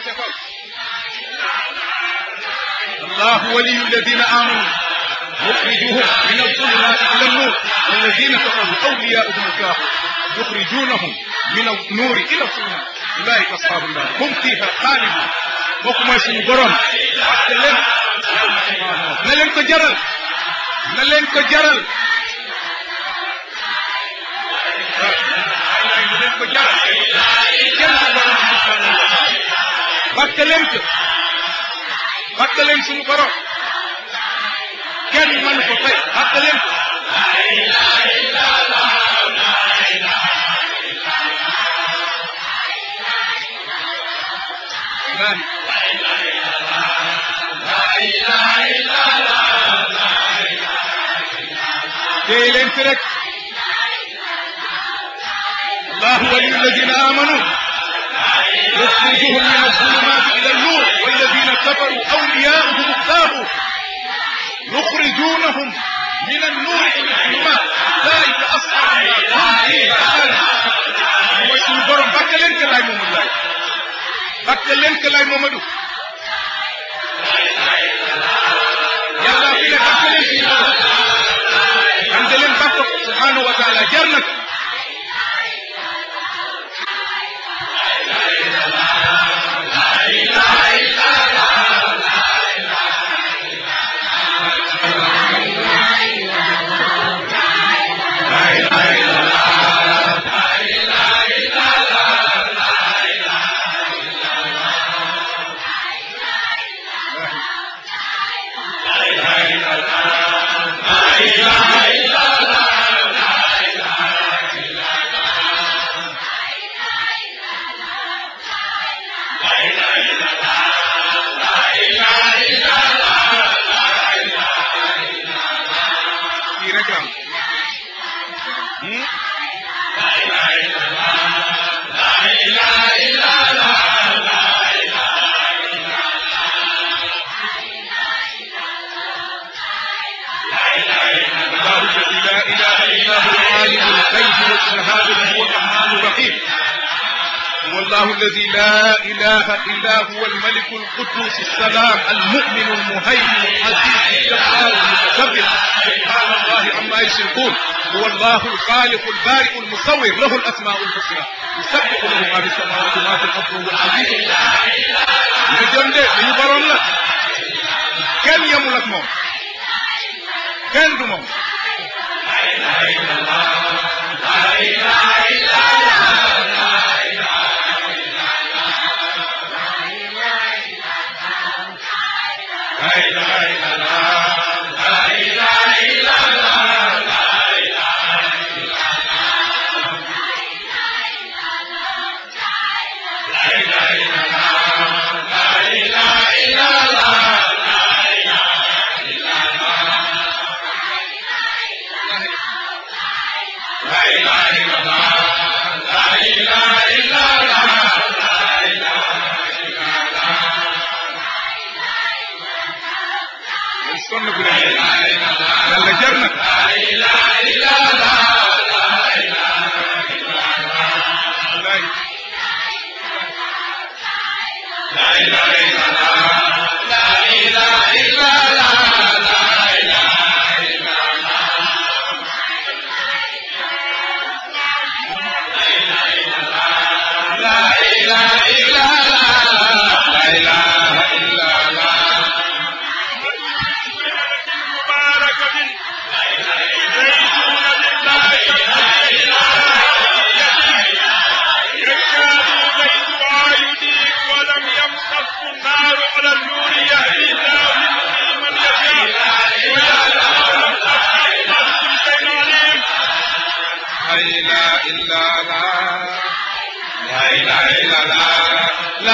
defal allahu waliyu alladina amanu yukhrijuhum min adh-dhulumati ila an-nur walladina kafaru awliya'uhum al-kafirun yukhrijunahum min an-nuri ila adh-dhulumati ulaika ashabu an-nar hum fiha khalidun kooku mooy suñu borom parce que leen na leen ko jaral na leen ko jaral na leen ko jaral kenn du borom parce leen ko parce leen suñu borom kenn mënu ko fay parce leen ko téye leen fi rek allahu waliyu alladina amanu yukhrijuhum min adh-dhulumati ila an-nur walladina kafaru awliya'uhum at-taghut yukhrijunahum min an-nur ila adh-dhulumat ulaika ashabu an-nar mooy suñu borom bàkke leen ke laay Mamadou laay bàkke leen ke laay Mamadou yàlla fi ne bàkke leen suñu borom am da leen bàkk subhanahu wa taala jar nag والله الذي لا إله إلا هو الملك القدوس السلام المؤمن المهيمن العزيز الجبار المتكبر سبحان الله عما يشركون هو الله الخالق البارئ المصور له الأسماء الحسنى يسبح له ما في السماوات وما في الأرض وهو العزيز الجند يبرون لك كم يملك موت كم دموت لا إله إلا الله لا إله إلا الله لا إله إلا الله لا إله إلا الله لا إله إلا الله لا إله إلا الله لا إله إلا الله لا إله إلا الله لا إله إلا الله لا إله إلا الله sonn bu dee yàlla jar na la ilaha illa allah la ilaha illa allah la ilaha illa allah la ilaha illa allah la ilaha illa allah la ilaha illa allah la ilaha illa allah la ilaha illa allah لا